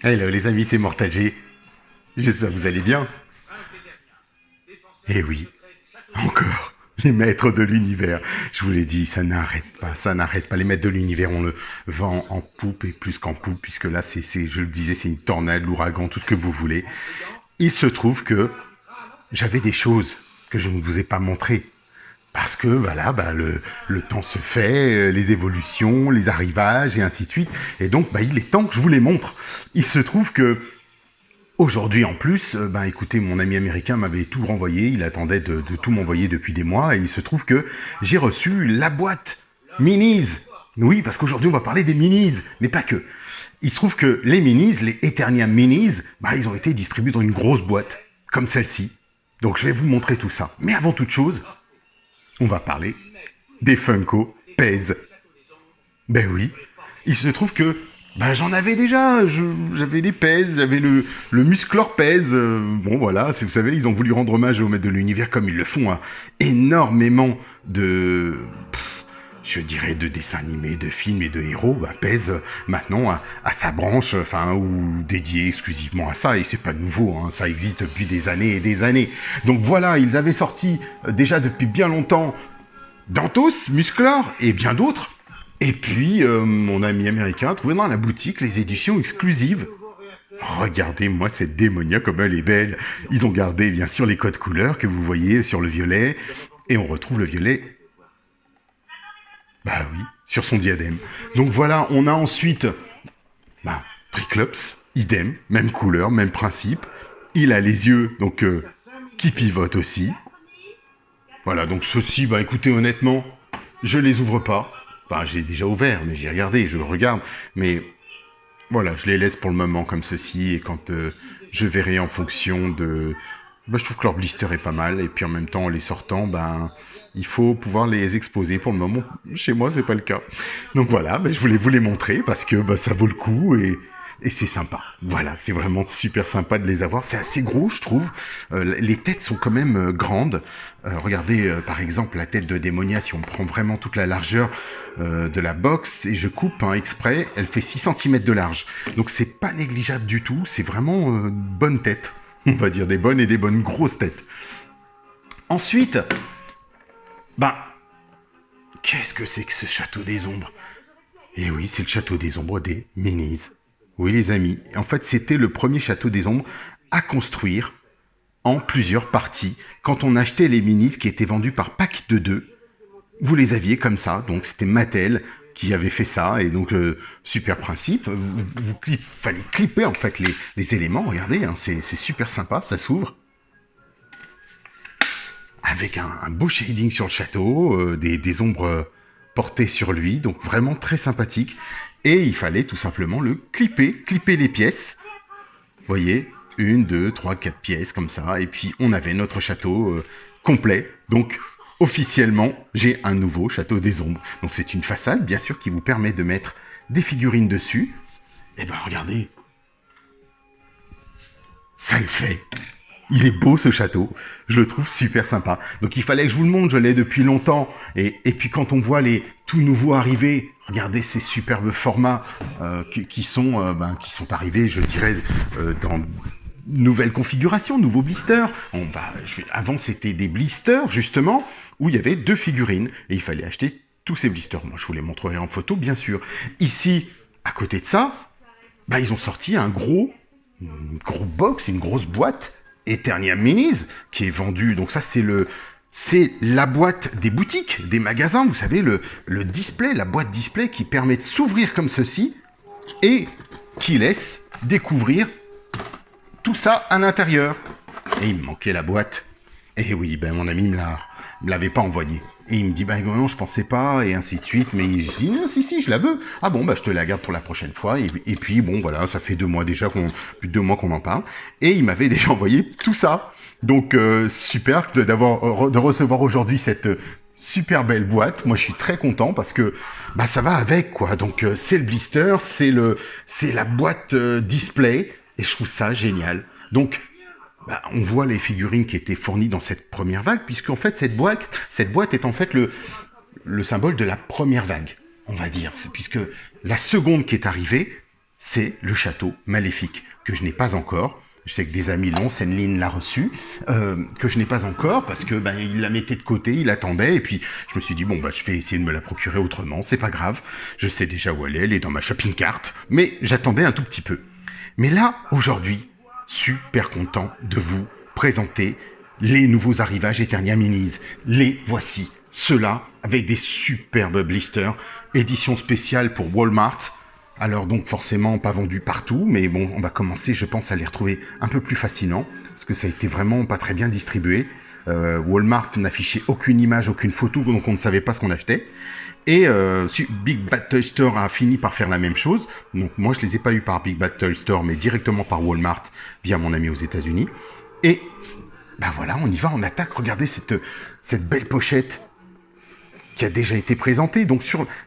Hello les amis, c'est Mortal G. J'espère que vous allez bien. Eh oui, encore. Les maîtres de l'univers. Je vous l'ai dit, ça n'arrête pas, ça n'arrête pas. Les maîtres de l'univers, on le vend en poupe et plus qu'en poupe, puisque là, je le disais, c'est une tornade, l'ouragan, tout ce que vous voulez. Il se trouve que j'avais des choses que je ne vous ai pas montrées. Parce que voilà, le temps se fait, les évolutions, les arrivages et ainsi de suite. Et donc, il est temps que je vous les montre. Il se trouve que aujourd'hui en plus, écoutez, mon ami américain m'avait tout renvoyé. Il attendait de tout m'envoyer depuis des mois. Et il se trouve que j'ai reçu la boîte Minis. Oui, parce qu'aujourd'hui, on va parler des Minis, mais pas que. Il se trouve que les Minis, les Eternia Minis, ils ont été distribués dans une grosse boîte, comme celle-ci. Donc, je vais vous montrer tout ça. Mais avant toute chose, on va parler des Funko Pez. Ben oui, il se trouve que j'en avais déjà, j'avais les Pez, j'avais le Musclor Pez. Bon voilà, vous savez, ils ont voulu rendre hommage au maître de l'univers comme ils le font à énormément je dirais de dessins animés, de films et de héros. Pez maintenant à sa branche, ou dédié exclusivement à ça, et c'est pas nouveau, hein, ça existe depuis des années et des années. Donc voilà, ils avaient sorti déjà depuis bien longtemps Dantos, Musclor et bien d'autres. Et puis, mon ami américain a trouvé dans la boutique les éditions exclusives. Regardez-moi cette démonia comme elle est belle. Ils ont gardé, bien sûr, les codes couleurs que vous voyez sur le violet. Et on retrouve le violet, oui, sur son diadème. Donc voilà, on a ensuite, Triclops, idem, même couleur, même principe. Il a les yeux, donc, qui pivotent aussi. Voilà, donc ceux-ci, écoutez, honnêtement, je les ouvre pas. J'ai déjà ouvert, mais j'ai regardé, je le regarde. Mais voilà, je les laisse pour le moment comme ceci. Et quand je verrai en fonction de... je trouve que leur blister est pas mal. Et puis en même temps, en les sortant, il faut pouvoir les exposer. Pour le moment, chez moi, c'est pas le cas. Donc voilà, je voulais vous les montrer parce que ça vaut le coup et c'est sympa. Voilà, c'est vraiment super sympa de les avoir. C'est assez gros, je trouve. Les têtes sont quand même grandes. Regardez, par exemple, la tête de Démonia, si on prend vraiment toute la largeur de la box, et je coupe exprès, elle fait 6 cm de large. Donc c'est pas négligeable du tout. C'est vraiment une bonne tête. On va dire des bonnes et des bonnes grosses têtes. Ensuite, qu'est-ce que c'est que ce château des ombres? Eh oui, c'est le château des ombres des Minis. Oui, les amis. En fait, c'était le premier château des ombres à construire en plusieurs parties. Quand on achetait les Minis qui étaient vendus par pack de 2, vous les aviez comme ça. Donc, c'était Mattel qui avait fait ça. Et donc, super principe. Fallait clipper, en fait, les éléments. Regardez, c'est super sympa. Ça s'ouvre. Avec un beau shading sur le château. Des ombres portées sur lui. Donc, vraiment très sympathique. Et il fallait tout simplement le clipper les pièces. Vous voyez, 1, 2, 3, 4 pièces comme ça. Et puis on avait notre château complet. Donc officiellement, j'ai un nouveau château des ombres. Donc c'est une façade, bien sûr, qui vous permet de mettre des figurines dessus. Et regardez. Ça le fait. Il est beau ce château, je le trouve super sympa. Donc il fallait que je vous le montre, je l'ai depuis longtemps. Et puis quand on voit les tout nouveaux arrivés, regardez ces superbes formats qui sont arrivés, je dirais, dans nouvelle configuration, nouveaux blisters. Avant c'était des blisters justement, où il y avait 2 figurines. Et il fallait acheter tous ces blisters. Moi je vous les montrerai en photo bien sûr. Ici, à côté de ça, ils ont sorti une grosse boîte Eternia Minis, qui est vendue, donc ça c'est la boîte des boutiques, des magasins, vous savez, le display, la boîte display qui permet de s'ouvrir comme ceci et qui laisse découvrir tout ça à l'intérieur. Et il me manquait la boîte. Et oui, mon ami me l'avait pas envoyé. Et il me dit, non, je pensais pas, et ainsi de suite. Mais il dit, si, je la veux. Ah bon, je te la garde pour la prochaine fois. Et puis, voilà, ça fait 2 mois déjà, plus de 2 mois qu'on en parle. Et il m'avait déjà envoyé tout ça. Donc, super de recevoir aujourd'hui cette super belle boîte. Moi, je suis très content parce que, ça va avec, quoi. Donc, c'est le blister, c'est la boîte display. Et je trouve ça génial. Donc, on voit les figurines qui étaient fournies dans cette première vague, puisqu'en fait, cette boîte est en fait le symbole de la première vague, on va dire. Puisque la seconde qui est arrivée, c'est le château maléfique, que je n'ai pas encore. Je sais que des amis l'ont, Senline l'a reçu, que je n'ai pas encore, parce que il la mettait de côté, il attendait, et puis je me suis dit, bon, je vais essayer de me la procurer autrement, c'est pas grave, je sais déjà où elle est dans ma shopping cart, mais j'attendais un tout petit peu. Mais là, aujourd'hui, super content de vous présenter les nouveaux arrivages Eternia Minis. Les voici, ceux-là, avec des superbes blisters, édition spéciale pour Walmart. Alors donc forcément pas vendus partout, mais bon, on va commencer, je pense, à les retrouver un peu plus facilement, parce que ça a été vraiment pas très bien distribué. Walmart n'affichait aucune image, aucune photo, donc on ne savait pas ce qu'on achetait. Et Big Bad Toy Store a fini par faire la même chose. Donc moi, je les ai pas eu par Big Bad Toy Store, mais directement par Walmart, via mon ami aux États-Unis. Et voilà, on y va, on attaque. Regardez cette belle pochette qui a déjà été présentée. Donc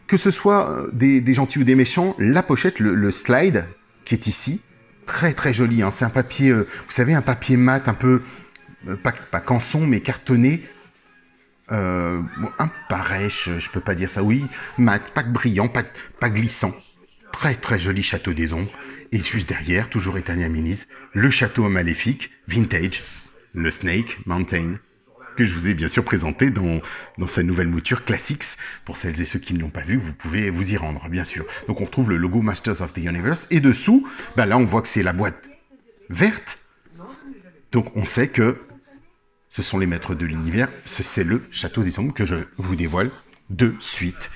que ce soit des gentils ou des méchants, la pochette, le slide qui est ici, très très joli. Hein. C'est un papier, vous savez, un papier mat, un peu pas canson, mais cartonné. Un parèche, je peux pas dire ça. Oui, mat, pas brillant, pas glissant. Très très joli château des ombres. Et juste derrière, toujours Eternia Minis, le château maléfique, vintage, le Snake Mountain, que je vous ai bien sûr présenté dans sa nouvelle mouture Classics. Pour celles et ceux qui ne l'ont pas vu, vous pouvez vous y rendre, bien sûr. Donc on retrouve le logo Masters of the Universe. Et dessous, là on voit que c'est la boîte verte. Donc on sait que ce sont les maîtres de l'univers. C'est le château des ombres que je vous dévoile de suite.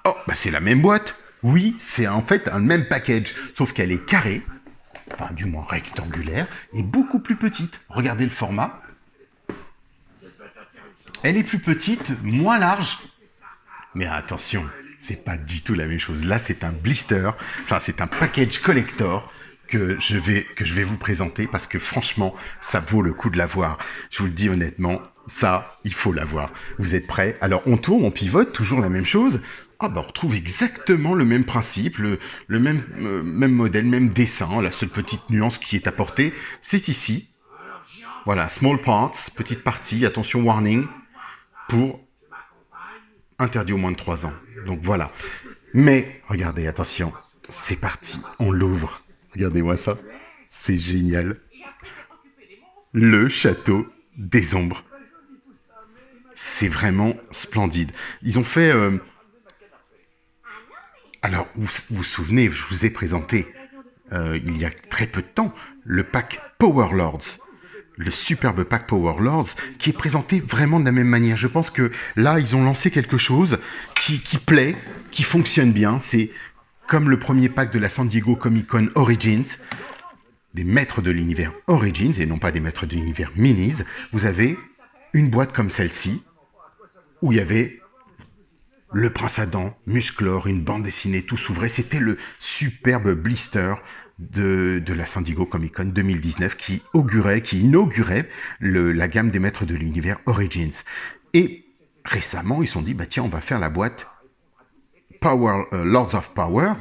Oh, c'est la même boîte. Oui, c'est en fait un même package, sauf qu'elle est carrée, enfin du moins rectangulaire, et beaucoup plus petite. Regardez le format. Elle est plus petite, moins large. Mais attention, c'est pas du tout la même chose. Là, c'est un blister, enfin c'est un package collector que je vais vous présenter parce que franchement, ça vaut le coup de l'avoir. Je vous le dis honnêtement, ça, il faut l'avoir. Vous êtes prêts? Alors on tourne, on pivote, toujours la même chose. On retrouve exactement le même principe, le même modèle, même dessin. La seule petite nuance qui est apportée, c'est ici. Voilà, small parts, petite partie, attention warning, pour interdit aux moins de 3 ans. Donc voilà. Mais, regardez, attention, c'est parti, on l'ouvre. Regardez-moi ça, c'est génial. Le château des ombres. C'est vraiment splendide. Ils ont fait... Alors, vous vous souvenez, je vous ai présenté, il y a très peu de temps, le pack Power Lords. Le superbe pack Power Lords, qui est présenté vraiment de la même manière. Je pense que là, ils ont lancé quelque chose qui plaît, qui fonctionne bien. C'est comme le premier pack de la San Diego Comic Con Origins, des maîtres de l'univers Origins, et non pas des maîtres de l'univers Minis. Vous avez une boîte comme celle-ci, où il y avait le Prince Adam, Musclor, une bande dessinée, tout s'ouvrait. C'était le superbe blister de la San Diego Comic Con 2019 qui inaugurait la gamme des maîtres de l'univers Origins. Et récemment, ils se sont dit, tiens, on va faire la boîte Power, Lords of Power,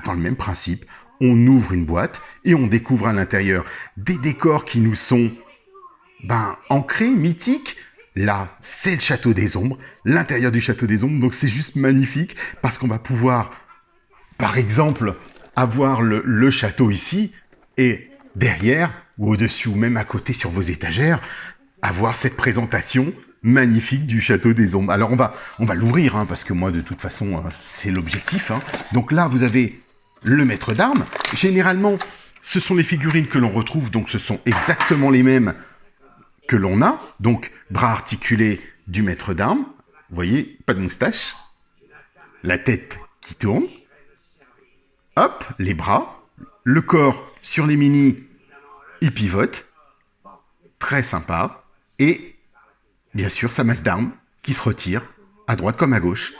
dans le même principe. On ouvre une boîte et on découvre à l'intérieur des décors qui nous sont ancrés, mythiques. Là, c'est le château des ombres, l'intérieur du château des ombres, donc c'est juste magnifique parce qu'on va pouvoir, par exemple, avoir le château ici et derrière, ou au-dessus, ou même à côté sur vos étagères, avoir cette présentation magnifique du château des ombres. Alors on va l'ouvrir, parce que moi de toute façon c'est l'objectif. Donc là vous avez le maître d'armes. Généralement ce sont les figurines que l'on retrouve, donc ce sont exactement les mêmes que l'on a. Donc bras articulés du maître d'armes. Vous voyez, pas de moustache. La tête qui tourne. Hop, les bras. Le corps sur les minis, il pivote. Très sympa. Et bien sûr, sa masse d'armes qui se retire à droite comme à gauche.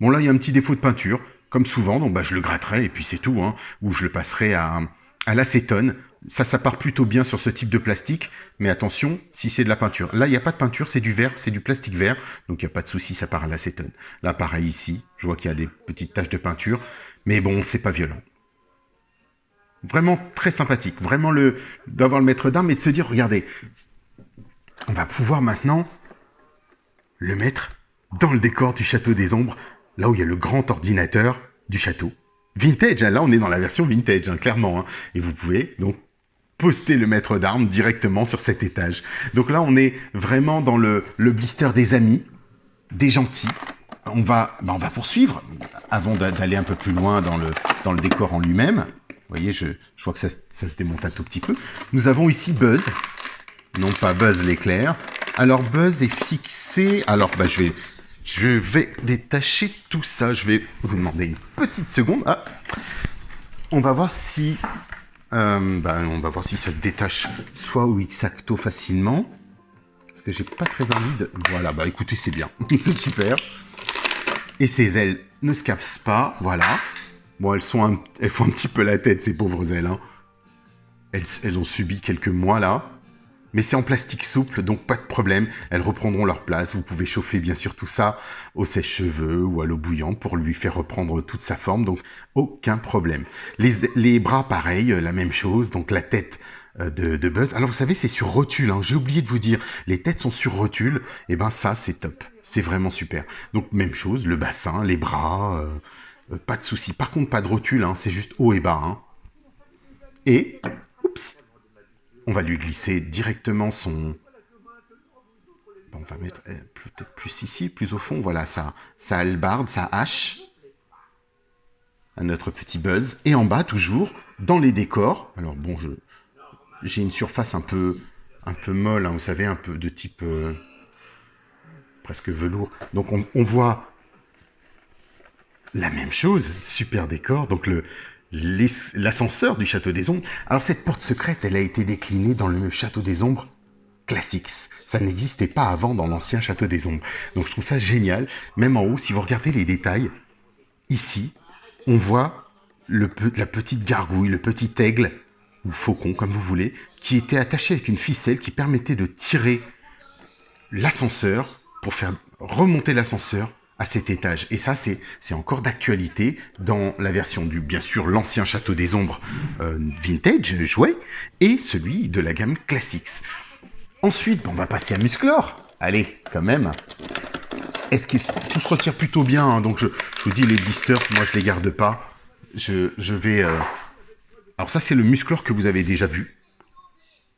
Bon, là, il y a un petit défaut de peinture, comme souvent, donc je le gratterai et puis c'est tout, ou je le passerai à l'acétone. Ça part plutôt bien sur ce type de plastique, mais attention, si c'est de la peinture. Là, il n'y a pas de peinture, c'est du verre, c'est du plastique vert, donc il n'y a pas de souci, ça part à l'acétone. Là, pareil ici, je vois qu'il y a des petites taches de peinture, mais bon, c'est pas violent. Vraiment très sympathique, vraiment d'avoir le maître d'armes et de se dire, regardez, on va pouvoir maintenant le mettre dans le décor du château des ombres, là où il y a le grand ordinateur du château. vintage, hein, là on est dans la version vintage, hein, clairement. Hein. Et vous pouvez donc poster le maître d'armes directement sur cet étage. Donc là on est vraiment dans le blister des amis, des gentils. On va poursuivre avant d'aller un peu plus loin dans le décor en lui-même. Vous voyez, je vois que ça se démonte un tout petit peu. Nous avons ici Buzz, non pas Buzz l'éclair. Alors Buzz est fixé. Alors je vais détacher tout ça. Je vais vous demander une petite seconde. Ah, on va voir si ça se détache soit au X-Acto facilement. Parce que j'ai pas très envie de. Voilà, bah écoutez, c'est bien, c'est super. Et ses ailes ne se cassent pas, voilà. Bon, elles font un petit peu la tête, ces pauvres ailes. Hein. Elles ont subi quelques mois, là. Mais c'est en plastique souple, donc pas de problème. Elles reprendront leur place. Vous pouvez chauffer, bien sûr, tout ça au sèche-cheveux ou à l'eau bouillante pour lui faire reprendre toute sa forme. Donc, aucun problème. Les bras, pareil, la même chose. Donc, la tête de Buzz. Alors, vous savez, c'est sur rotule. Hein. J'ai oublié de vous dire. Les têtes sont sur rotule. Et ben, ça, c'est top. C'est vraiment super. Donc, même chose. Le bassin, les bras... pas de souci. Par contre, pas de rotule, hein, c'est juste haut et bas. Hein. Et, oups, on va lui glisser directement son... Bon, on va mettre peut-être plus ici, plus au fond. Voilà, sa hallebarde, sa hache. À notre petit Buzz. Et en bas, toujours, dans les décors. Alors bon, j'ai une surface un peu molle, hein, vous savez, un peu de type presque velours. Donc on voit... La même chose, super décor, donc l'ascenseur du Château des Ombres. Alors cette porte secrète, elle a été déclinée dans le Château des Ombres Classics. Ça n'existait pas avant dans l'ancien Château des Ombres. Donc je trouve ça génial. Même en haut, si vous regardez les détails, ici, on voit la petite gargouille, le petit aigle, ou faucon, comme vous voulez, qui était attaché avec une ficelle qui permettait de tirer l'ascenseur pour faire remonter l'ascenseur à cet étage. Et ça, c'est encore d'actualité dans la version du, bien sûr, l'ancien Château des Ombres vintage, jouet, et celui de la gamme Classics. Ensuite, on va passer à Musclor. Allez, quand même. Est-ce que tout se retire plutôt bien, hein, donc je vous dis, les blisters, moi, je les garde pas. Je vais... Alors ça, c'est le Musclor que vous avez déjà vu.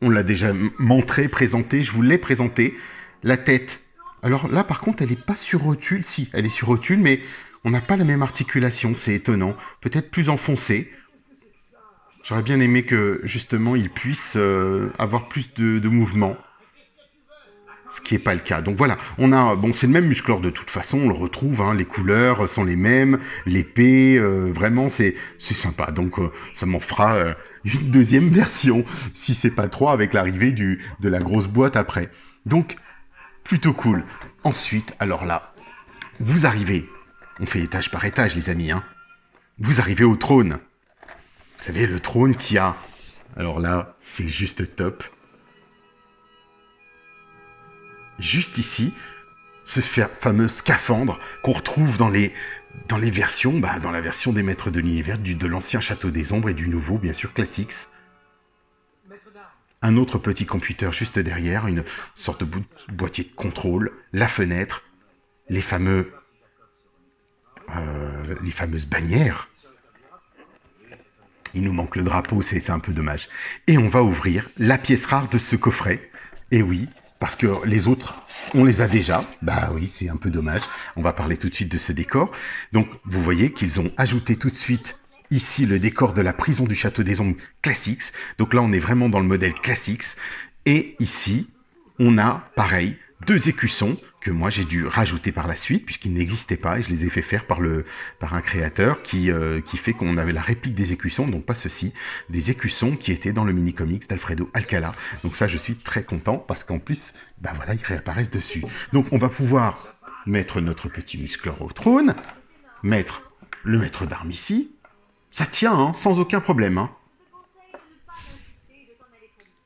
On l'a déjà montré, présenté, je vous l'ai présenté. La tête... Alors là, par contre, elle n'est pas sur rotule. Si, elle est sur rotule, mais on n'a pas la même articulation. C'est étonnant. Peut-être plus enfoncée. J'aurais bien aimé que, justement, il puisse avoir plus de mouvement. Ce qui n'est pas le cas. Donc voilà, on a... Bon, c'est le même Musclor de toute façon. On le retrouve. Hein, les couleurs sont les mêmes. L'épée, vraiment, c'est sympa. Donc, ça m'en fera une deuxième version. Si c'est pas trop, avec l'arrivée de la grosse boîte après. Donc... plutôt cool. Ensuite, alors là, vous arrivez, on fait étage par étage, les amis, hein. Vous arrivez au trône. Vous savez, le trône qui a... Alors là, c'est juste top. Juste ici, ce fameux scaphandre qu'on retrouve dans les versions, dans la version des Maîtres de l'Univers, de l'ancien Château des Ombres et du nouveau, bien sûr, Classics. Un autre petit computer juste derrière, une sorte de boîtier de contrôle, la fenêtre, les fameuses bannières. Il nous manque le drapeau, c'est un peu dommage. Et on va ouvrir la pièce rare de ce coffret. Et oui, parce que les autres, on les a déjà. Bah oui, c'est un peu dommage. On va parler tout de suite de ce décor. Donc, vous voyez qu'ils ont ajouté tout de suite... Ici, le décor de la prison du Château des Ombres Classics. Donc là, on est vraiment dans le modèle Classics. Et ici, on a, pareil, 2 écussons que moi, j'ai dû rajouter par la suite, puisqu'ils n'existaient pas. Et je les ai fait faire par un créateur qui fait qu'on avait la réplique des écussons, donc pas ceci, des écussons qui étaient dans le mini-comics d'Alfredo Alcala. Donc ça, je suis très content, parce qu'en plus, voilà, ils réapparaissent dessus. Donc on va pouvoir mettre notre petit Musclor au trône, mettre le maître d'armes ici. Ça tient, hein, sans aucun problème. Hein.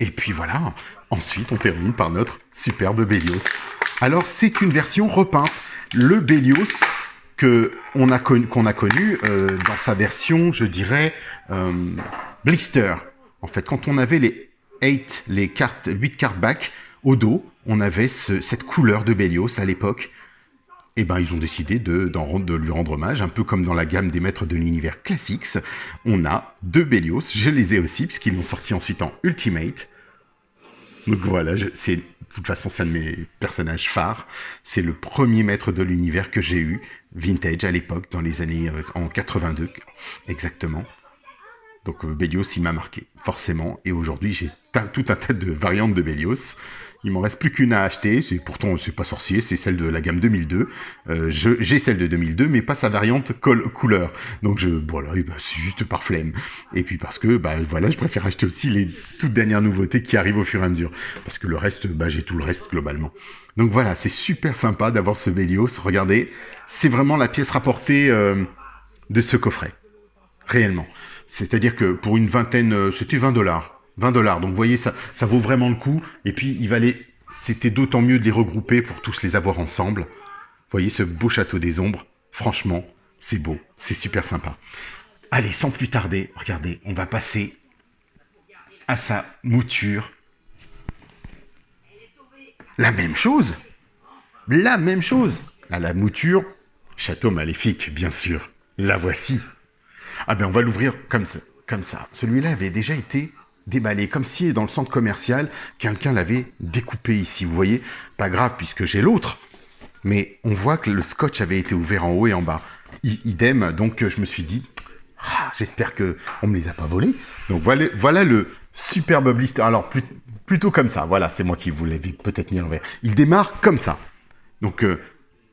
Et puis voilà, ensuite on termine par notre superbe Bélios. Alors c'est une version repeinte. Le Bélios qu'on a connu dans sa version, je dirais, blister. En fait, quand on avait les 8 cartes back au dos, on avait cette couleur de Bélios à l'époque. et ben ils ont décidé de lui rendre hommage, un peu comme dans la gamme des maîtres de l'univers Classics. On a 2 Bélios, je les ai aussi, puisqu'ils l'ont sorti ensuite en Ultimate. Donc voilà, c'est de toute façon c'est un de mes personnages phares. C'est le premier maître de l'univers que j'ai eu, vintage à l'époque, dans les années en 82 exactement. Donc Bélios, il m'a marqué, forcément. Et aujourd'hui, j'ai tout un tas de variantes de Bélios. Il m'en reste plus qu'une à acheter. Pourtant, c'est pas sorcier, c'est celle de la gamme 2002. J'ai celle de 2002, mais pas sa variante couleur. Donc voilà, c'est juste par flemme. Et puis parce que, voilà, je préfère acheter aussi les toutes dernières nouveautés qui arrivent au fur et à mesure. Parce que le reste, j'ai tout le reste globalement. Donc voilà, c'est super sympa d'avoir ce Bélios. Regardez, c'est vraiment la pièce rapportée de ce coffret. Réellement. C'est-à-dire que pour une vingtaine, c'était $20. $20. Donc vous voyez, ça vaut vraiment le coup. Et puis, c'était d'autant mieux de les regrouper pour tous les avoir ensemble. Vous voyez ce beau château des ombres. Franchement, c'est beau. C'est super sympa. Allez, sans plus tarder, regardez, on va passer à sa mouture. La même chose. La même chose. À la mouture, château maléfique, bien sûr. La voici. Ah ben on va l'ouvrir comme ça. Celui-là avait déjà été déballé, comme si dans le centre commercial, quelqu'un l'avait découpé ici. Vous voyez, pas grave puisque j'ai l'autre. Mais on voit que le scotch avait été ouvert en haut et en bas. Idem, donc je me suis dit, j'espère qu'on ne me les a pas volés. Donc voilà le superbe blister. Alors plutôt comme ça, voilà, c'est moi qui vous l'avais peut-être mis à l'envers. Il démarre comme ça. Donc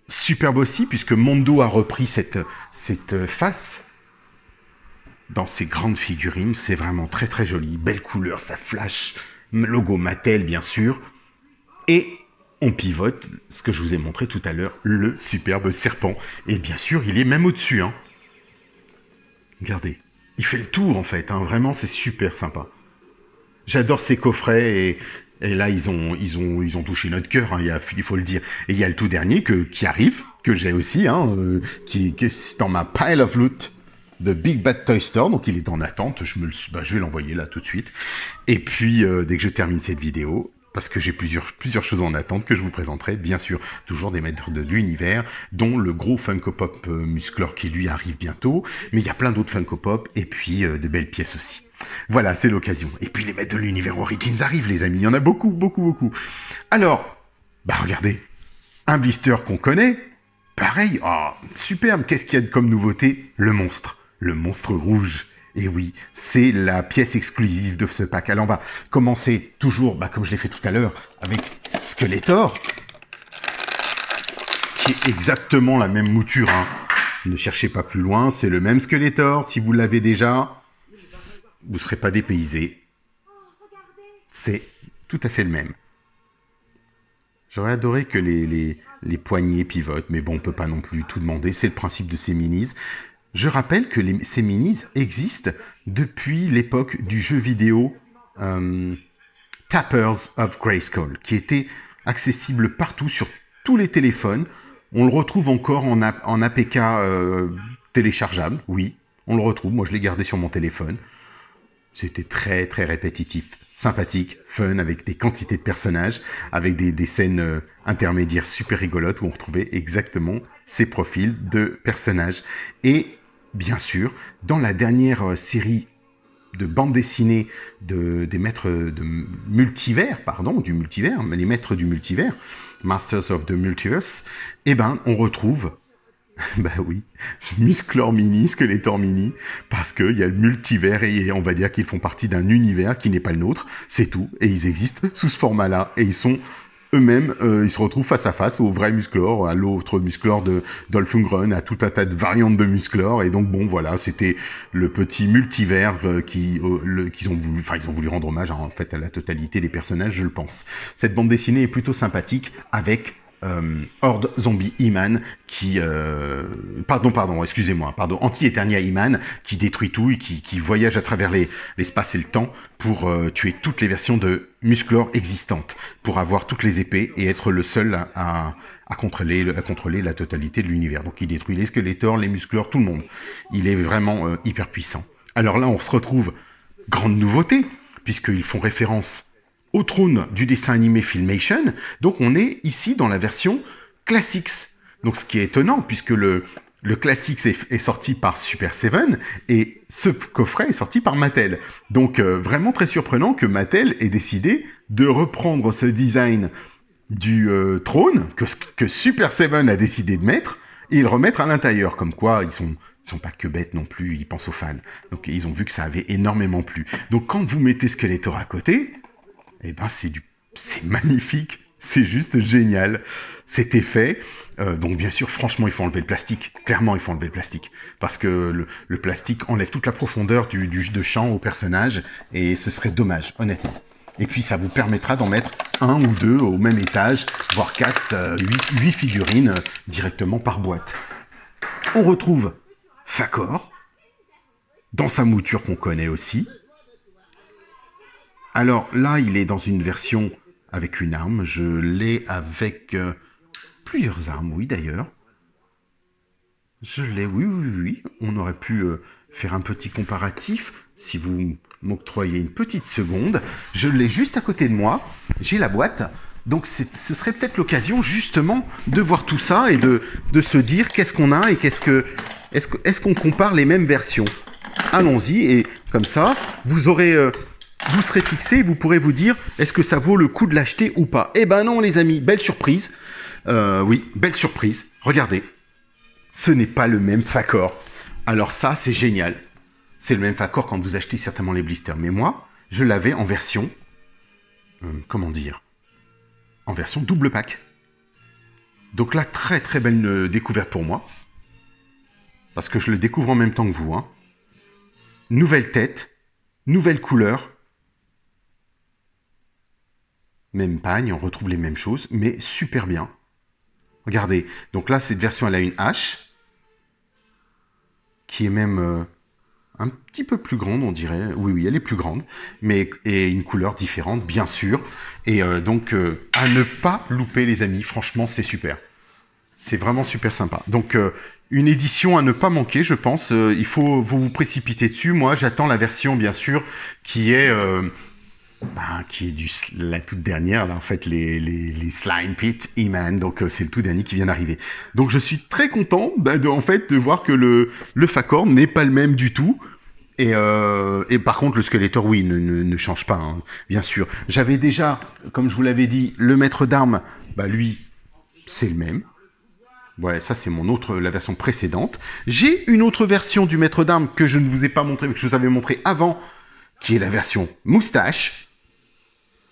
superbe aussi puisque Mondo a repris cette face dans ces grandes figurines. C'est vraiment très très joli, belle couleur, ça flash, logo Mattel bien sûr, et on pivote, ce que je vous ai montré tout à l'heure, le superbe serpent, et bien sûr il est même au-dessus, hein. Regardez, il fait le tour en fait, hein. Vraiment c'est super sympa. J'adore ces coffrets, et là ils ont touché notre cœur, hein, il faut le dire. Et il y a le tout dernier qui arrive, que j'ai aussi, hein, qui est dans ma pile of loot de Big Bad Toy Store, donc il est en attente, je vais l'envoyer là tout de suite. Et puis, dès que je termine cette vidéo, parce que j'ai plusieurs choses en attente que je vous présenterai, bien sûr, toujours des maîtres de l'univers, dont le gros Funko Pop Musclor qui lui arrive bientôt, mais il y a plein d'autres Funko Pop, et puis de belles pièces aussi. Voilà, c'est l'occasion. Et puis les maîtres de l'univers Origins arrivent, les amis, il y en a beaucoup, beaucoup, beaucoup. Alors, regardez, un blister qu'on connaît, pareil, superbe, qu'est-ce qu'il y a comme nouveauté? Le monstre rouge. Et oui, c'est la pièce exclusive de ce pack. Alors on va commencer toujours, comme je l'ai fait tout à l'heure, avec Skeletor, qui est exactement la même mouture, hein. Ne cherchez pas plus loin, c'est le même Skeletor. Si vous l'avez déjà, vous ne serez pas dépaysé. C'est tout à fait le même. J'aurais adoré que les poignées pivotent, mais bon, on peut pas non plus tout demander. C'est le principe de ces minis. Je rappelle que ces minis existent depuis l'époque du jeu vidéo Tappers of Grayskull, qui était accessible partout sur tous les téléphones. On le retrouve encore en APK téléchargeable, oui, on le retrouve. Moi, je l'ai gardé sur mon téléphone. C'était très, très répétitif, sympathique, fun, avec des quantités de personnages, avec des scènes intermédiaires super rigolotes où on retrouvait exactement ces profils de personnages. Et bien sûr, dans la dernière série de bande dessinée des maîtres de multivers, les maîtres du multivers, Masters of the Multiverse, on retrouve oui, Musclor Mini, Skeletor Mini, parce qu'il y a le multivers et on va dire qu'ils font partie d'un univers qui n'est pas le nôtre, c'est tout, et ils existent sous ce format-là, et ils sont eux-mêmes, ils se retrouvent face à face au vrai Musclor, à l'autre Musclor de Dolphungren, à tout un tas de variantes de Musclor, et donc bon voilà, c'était le petit multivers qu'ils ont voulu rendre hommage en fait à la totalité des personnages, je le pense. Cette bande dessinée est plutôt sympathique avec Horde Zombie He-Man qui Anti-Eternia He-Man qui détruit tout et qui voyage à travers l'espace et le temps pour tuer toutes les versions de Musclor existantes, pour avoir toutes les épées et être le seul à contrôler la totalité de l'univers. Donc il détruit les Skeletors, les Musclor, tout le monde. Il est vraiment hyper puissant. Alors là on se retrouve, grande nouveauté, puisqu'ils font référence au trône du dessin animé Filmation. Donc on est ici dans la version Classics. Donc ce qui est étonnant, puisque le classique est sorti par Super 7 et ce coffret est sorti par Mattel. Donc vraiment très surprenant que Mattel ait décidé de reprendre ce design du trône que Super 7 a décidé de mettre et le remettre à l'intérieur. Comme quoi, ils sont pas que bêtes non plus, ils pensent aux fans. Donc ils ont vu que ça avait énormément plu. Donc quand vous mettez Skeletor à côté, eh ben c'est magnifique, c'est juste génial. C'était fait. Donc bien sûr, franchement, il faut enlever le plastique. Clairement, il faut enlever le plastique. Parce que le plastique enlève toute la profondeur de champ au personnage et ce serait dommage, honnêtement. Et puis ça vous permettra d'en mettre un ou deux au même étage, voire 4, 8 figurines directement par boîte. On retrouve Fakor, dans sa mouture qu'on connaît aussi. Alors là, il est dans une version avec une arme. Je l'ai avec plusieurs armes, oui d'ailleurs. Je l'ai, oui. On aurait pu faire un petit comparatif, si vous m'octroyez une petite seconde. Je l'ai juste à côté de moi, j'ai la boîte. Donc ce serait peut-être l'occasion justement de voir tout ça et de se dire qu'est-ce qu'on a et est-ce qu'on compare les mêmes versions. Allons-y et comme ça, vous serez fixé, vous pourrez vous dire est-ce que ça vaut le coup de l'acheter ou pas. Eh ben non les amis, belle surprise. Oui, belle surprise. Regardez, ce n'est pas le même Fakor. Alors ça, c'est génial. C'est le même Fakor quand vous achetez certainement les blisters. Mais moi, je l'avais en version... comment dire, en version double pack. Donc là, très très belle découverte pour moi. Parce que je le découvre en même temps que vous. Hein. Nouvelle tête, nouvelle couleur. Même pagne, on retrouve les mêmes choses, mais super bien. Regardez, donc là, cette version, elle a une hache, qui est même un petit peu plus grande, on dirait. Oui, elle est plus grande, et une couleur différente, bien sûr. Et donc, à ne pas louper, les amis. Franchement, c'est super. C'est vraiment super sympa. Donc, une édition à ne pas manquer, je pense. Il faut vous précipiter dessus. Moi, j'attends la version, bien sûr, qui est la toute dernière, là, en fait, les Slime Pit E-Man. Donc, c'est le tout dernier qui vient d'arriver. Donc, je suis très content, de voir que le Fakor n'est pas le même du tout. Et par contre, le Skeletor, oui, ne change pas, hein, bien sûr. J'avais déjà, comme je vous l'avais dit, le maître d'armes, lui, c'est le même. Ouais, ça c'est la version précédente. J'ai une autre version du maître d'armes que je ne vous ai pas montré, que je vous avais montré avant, qui est la version moustache.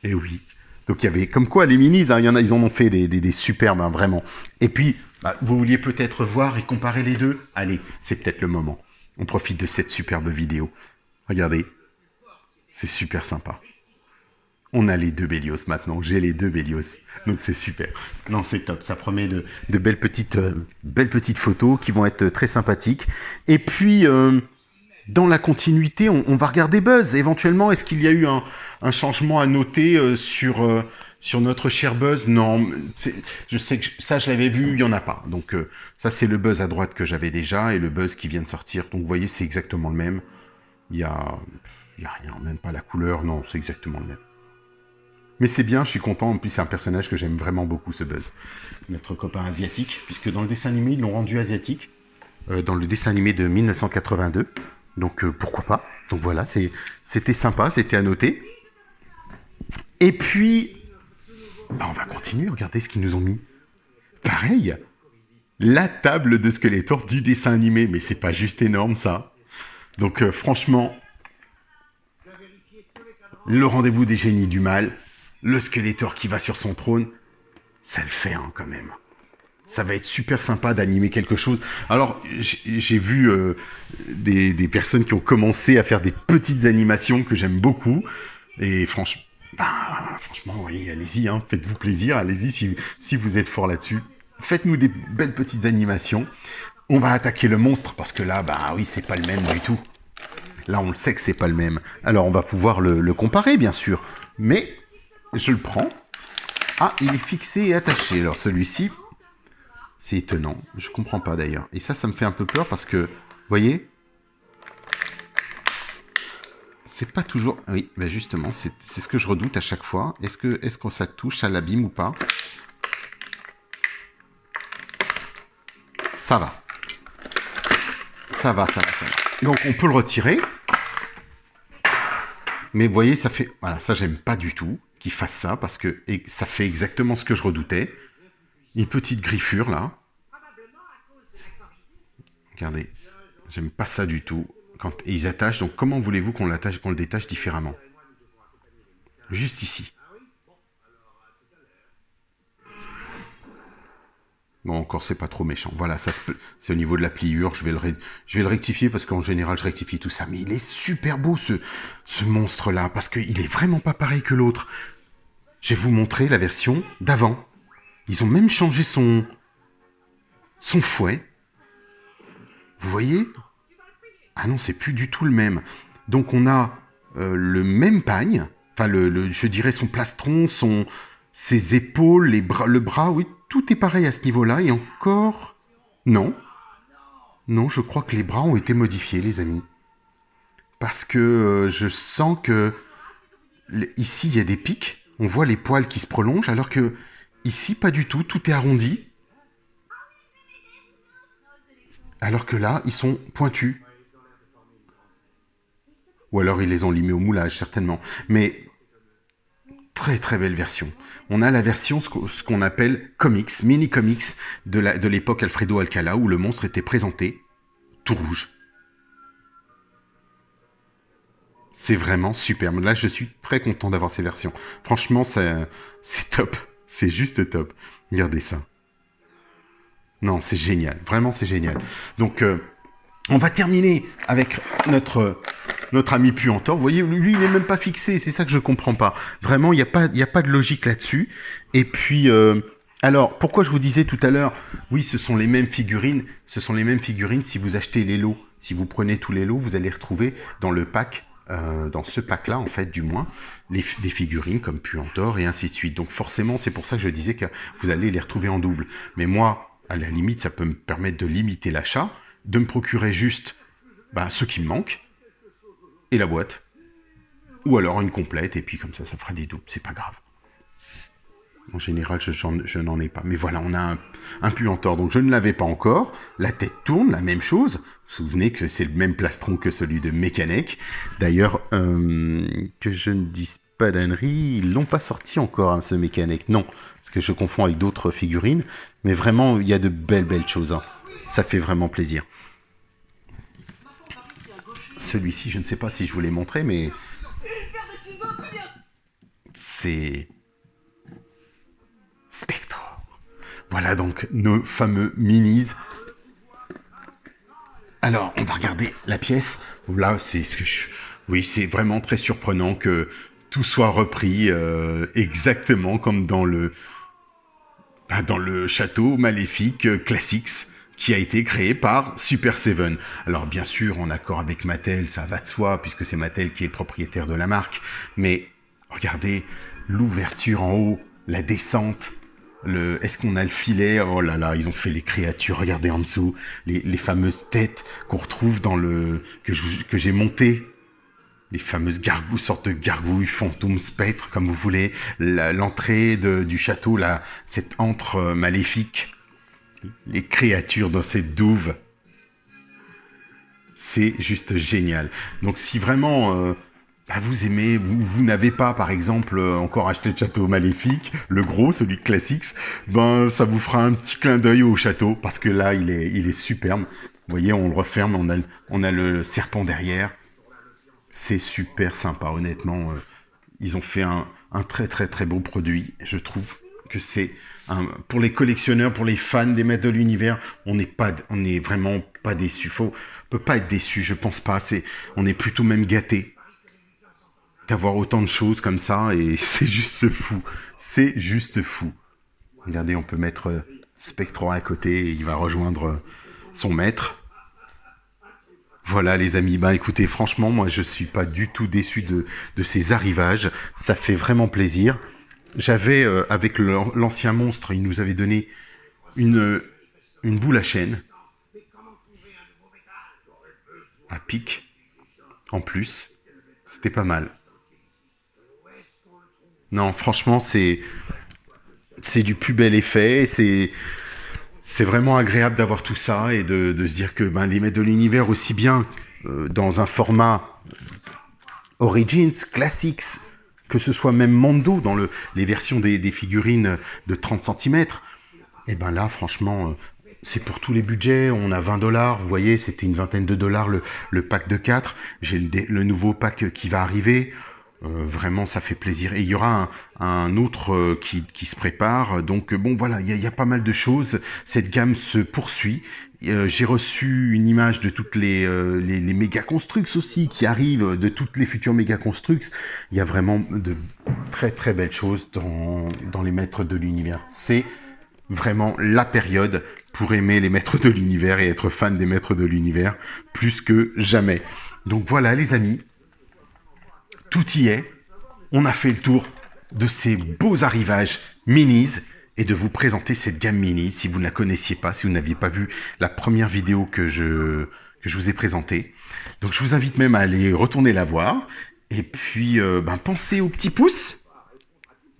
Et oui. Donc il y avait, comme quoi les minis, hein, ils en ont fait des superbes, hein, vraiment. Et puis, vous vouliez peut-être voir et comparer les deux. Allez, c'est peut-être le moment. On profite de cette superbe vidéo. Regardez, c'est super sympa. On a les deux Bélios maintenant, j'ai les deux Bélios, donc c'est super. Non, c'est top, ça promet de belles petites photos qui vont être très sympathiques. Et puis, dans la continuité, on va regarder Buzz. Éventuellement, est-ce qu'il y a eu un changement à noter sur notre cher Buzz? Non, je sais que ça, je l'avais vu, il n'y en a pas. Donc, ça, c'est le Buzz à droite que j'avais déjà et le Buzz qui vient de sortir. Donc, vous voyez, c'est exactement le même. Il y a rien, même pas la couleur, non, c'est exactement le même. Mais c'est bien, je suis content. En plus, c'est un personnage que j'aime vraiment beaucoup, ce Buzz. Notre copain asiatique, puisque dans le dessin animé, ils l'ont rendu asiatique. Dans le dessin animé de 1982. Donc, pourquoi pas. Donc voilà, c'était sympa, c'était à noter. Et puis, on va continuer, regardez ce qu'ils nous ont mis. Pareil, la table de Skeletor du dessin animé. Mais c'est pas juste énorme, ça. Donc, franchement, le rendez-vous des génies du mal... Le Skeletor qui va sur son trône, ça le fait hein, quand même. Ça va être super sympa d'animer quelque chose. Alors, j'ai vu des personnes qui ont commencé à faire des petites animations que j'aime beaucoup. Et franchement, oui, allez-y, hein, faites-vous plaisir, allez-y si vous êtes fort là-dessus. Faites-nous des belles petites animations. On va attaquer le monstre parce que là, oui, c'est pas le même du tout. Là, on le sait que c'est pas le même. Alors, on va pouvoir le comparer, bien sûr. Mais... je le prends. Ah, il est fixé et attaché. Alors celui-ci, c'est étonnant. Je comprends pas d'ailleurs. Et ça me fait un peu peur parce que, vous voyez, c'est pas toujours... Oui, justement, c'est ce que je redoute à chaque fois. Est-ce que ça touche à l'abîme ou pas? Ça va. Ça va. Donc, on peut le retirer. Mais vous voyez, ça fait... Voilà, ça, j'aime pas du tout qu'il fasse ça, parce que ça fait exactement ce que je redoutais. Une petite griffure, là. Regardez. J'aime pas ça du tout. Et ils attachent. Donc, comment voulez-vous qu'on le détache différemment? Juste ici. Bon, encore, c'est pas trop méchant. Voilà, c'est au niveau de la pliure. Je vais le rectifier parce qu'en général, je rectifie tout ça. Mais il est super beau, ce monstre-là, parce qu'il est vraiment pas pareil que l'autre. Je vais vous montrer la version d'avant. Ils ont même changé son fouet. Vous voyez? Ah non, c'est plus du tout le même. Donc, on a le même pagne. Enfin, je dirais son plastron, ses épaules, le bras, oui, tout est pareil à ce niveau-là. Et encore... Non. Non, je crois que les bras ont été modifiés, les amis. Parce que je sens que... Ici, il y a des pics. On voit les poils qui se prolongent, alors que ici, pas du tout. Tout est arrondi. Alors que là, ils sont pointus. Ou alors, ils les ont limés au moulage, certainement. Mais... Très très belle version. On a la version, ce qu'on appelle comics, mini-comics de l'époque Alfredo Alcala, où le monstre était présenté tout rouge. C'est vraiment superbe. Là, je suis très content d'avoir ces versions. Franchement, c'est top. C'est juste top. Regardez ça. Non, c'est génial. Vraiment, c'est génial. Donc, on va terminer avec notre ami Puantor. Vous voyez, lui, il n'est même pas fixé. C'est ça que je comprends pas. Vraiment, il n'y a pas de logique là-dessus. Et puis, alors, pourquoi je vous disais tout à l'heure, oui, ce sont les mêmes figurines. Ce sont les mêmes figurines si vous achetez les lots. Si vous prenez tous les lots, vous allez retrouver dans le pack, dans ce pack-là, en fait, du moins, des figurines comme Puantor et ainsi de suite. Donc, forcément, c'est pour ça que je disais que vous allez les retrouver en double. Mais moi, à la limite, ça peut me permettre de limiter l'achat, de me procurer juste ce qui me manque, et la boîte, ou alors une complète, et puis comme ça fera des doubles, c'est pas grave. En général, je n'en ai pas. Mais voilà, on a un Puantor, donc je ne l'avais pas encore. La tête tourne, la même chose. Vous vous souvenez que c'est le même plastron que celui de Mekanek. D'ailleurs, que je ne dise pas d'ânerie, ils l'ont pas sorti encore, hein, ce Mekanek. Non, parce que je confonds avec d'autres figurines. Mais vraiment, il y a de belles choses. Hein. Ça fait vraiment plaisir. Celui-ci, je ne sais pas si je vous l'ai montré, mais... C'est... Spectre. Voilà donc nos fameux minis. Alors, on va regarder la pièce. Là, oui, c'est vraiment très surprenant que tout soit repris exactement comme dans le château maléfique Classics qui a été créé par Super Seven. Alors bien sûr, en accord avec Mattel, ça va de soi, puisque c'est Mattel qui est le propriétaire de la marque. Mais regardez l'ouverture en haut, la descente. Est-ce qu'on a le filet? Oh là là, ils ont fait les créatures. Regardez en dessous, les fameuses têtes qu'on retrouve dans que j'ai monté. Les fameuses sortes de gargouilles, fantômes, spectres, comme vous voulez. L'entrée du château, là, cette antre maléfique. Les créatures dans cette douve. C'est juste génial. Donc si vraiment... vous aimez, vous n'avez pas, par exemple, encore acheté le château maléfique, le gros, celui de Classics, ça vous fera un petit clin d'œil au château, parce que là, il est superbe. Vous voyez, on le referme, on a le serpent derrière. C'est super sympa, honnêtement. Ils ont fait un très très très beau produit. Je trouve que c'est pour les collectionneurs, pour les fans des maîtres de l'univers, on n'est vraiment pas déçus. On peut pas être déçu, je pense pas. On est plutôt même gâté d'avoir autant de choses comme ça, et c'est juste fou. C'est juste fou. Regardez, on peut mettre Spectro à côté, et il va rejoindre son maître. Voilà les amis, écoutez, franchement, moi je suis pas du tout déçu de ces arrivages. Ça fait vraiment plaisir. J'avais, avec l'ancien monstre, il nous avait donné une boule à chaîne. À pic. En plus. C'était pas mal. Non, franchement, c'est du plus bel effet. C'est vraiment agréable d'avoir tout ça et de se dire que les maîtres de l'univers, aussi bien dans un format Origins, Classics, que ce soit même Mondo, dans les versions des figurines de 30 centimètres, et ben là, franchement, c'est pour tous les budgets. On a 20$, vous voyez, c'était une vingtaine de dollars le pack de 4. J'ai le nouveau pack qui va arriver. Vraiment, ça fait plaisir. Et il y aura un autre qui se prépare. Donc, bon, voilà, il y a pas mal de choses. Cette gamme se poursuit. J'ai reçu une image de toutes les méga constructs aussi qui arrivent, de toutes les futures méga constructs. Il y a vraiment de très très belles choses dans les maîtres de l'univers. C'est vraiment la période pour aimer les maîtres de l'univers et être fan des maîtres de l'univers plus que jamais. Donc voilà les amis, tout y est. On a fait le tour de ces beaux arrivages minis et de vous présenter cette gamme mini. Si vous ne la connaissiez pas, si vous n'aviez pas vu la première vidéo que je vous ai présentée. Donc je vous invite même à aller retourner la voir. Et puis pensez au petit pouce.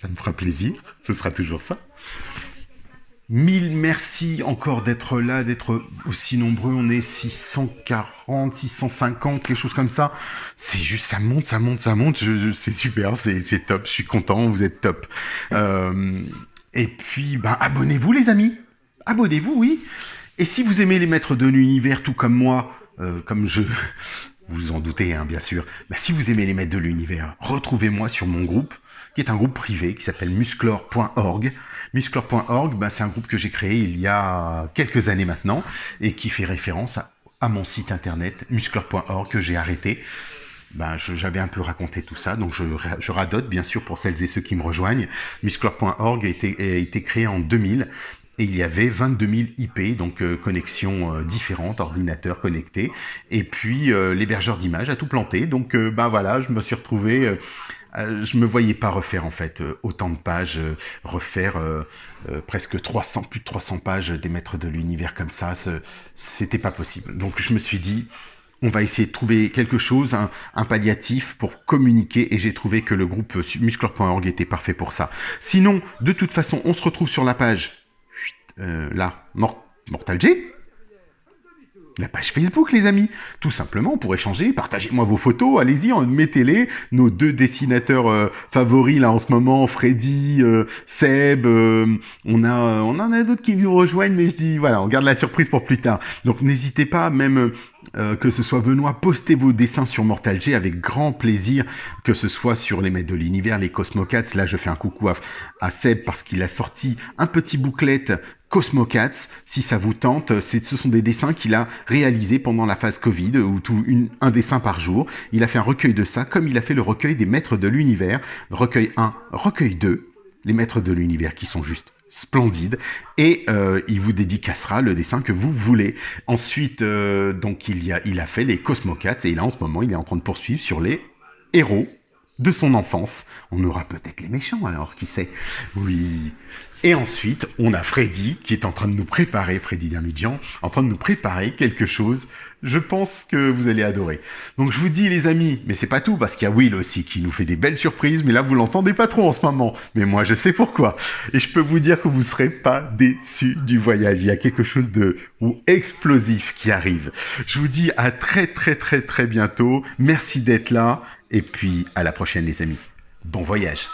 Ça me fera plaisir, ce sera toujours ça. 1000 merci encore d'être là, d'être aussi nombreux. On est 640, 650, quelque chose comme ça. C'est juste, ça monte. C'est super, c'est top. Je suis content, vous êtes top. Et puis, abonnez-vous les amis. Abonnez-vous, oui. Et si vous aimez les maîtres de l'univers, tout comme moi, vous en doutez, hein, bien sûr. Si vous aimez les maîtres de l'univers, retrouvez-moi sur mon groupe, qui est un groupe privé qui s'appelle musclor.org. Musclor.org, c'est un groupe que j'ai créé il y a quelques années maintenant et qui fait référence à mon site internet musclor.org que j'ai arrêté. J'avais un peu raconté tout ça, donc je radote bien sûr pour celles et ceux qui me rejoignent. Musclor.org a été créé en 2000 et il y avait 22 000 IP, donc connexions différentes, ordinateurs connectés, et puis l'hébergeur d'images a tout planté. Donc voilà, je me suis retrouvé... je me voyais pas refaire en fait autant de pages, refaire presque plus de 300 pages des maîtres de l'univers comme ça, c'était pas possible. Donc je me suis dit, on va essayer de trouver quelque chose, un palliatif pour communiquer, et j'ai trouvé que le groupe musclor.org était parfait pour ça. Sinon, de toute façon, on se retrouve sur la page, là, Mortal G. La page Facebook, les amis, tout simplement, pour échanger, partagez-moi vos photos, allez-y, mettez-les, nos 2 dessinateurs favoris, là, en ce moment, Freddy, Seb, on en a d'autres qui nous rejoignent, mais je dis, voilà, on garde la surprise pour plus tard. Donc, n'hésitez pas, même que ce soit Benoît, postez vos dessins sur Mortal G avec grand plaisir, que ce soit sur les maîtres de l'univers, les Cosmocats. Là, je fais un coucou à Seb parce qu'il a sorti un petit booklet Cosmocats, si ça vous tente. Ce sont des dessins qu'il a réalisés pendant la phase Covid, ou un dessin par jour. Il a fait un recueil de ça, comme il a fait le recueil des maîtres de l'univers, recueil 1, recueil 2, les maîtres de l'univers qui sont juste splendide, et il vous dédicacera le dessin que vous voulez. Ensuite, donc il a fait les Cosmocats, et là en ce moment il est en train de poursuivre sur les héros de son enfance. On aura peut-être les méchants alors, qui sait. Oui. Et ensuite, on a Freddy qui est en train de nous préparer, Freddy Dermidjian, en train de nous préparer quelque chose. Je pense que vous allez adorer. Donc je vous dis les amis, mais c'est pas tout, parce qu'il y a Will aussi qui nous fait des belles surprises, mais là vous l'entendez pas trop en ce moment. Mais moi je sais pourquoi. Et je peux vous dire que vous serez pas déçus du voyage. Il y a quelque chose de explosif qui arrive. Je vous dis à très très très très bientôt. Merci d'être là. Et puis à la prochaine les amis. Bon voyage.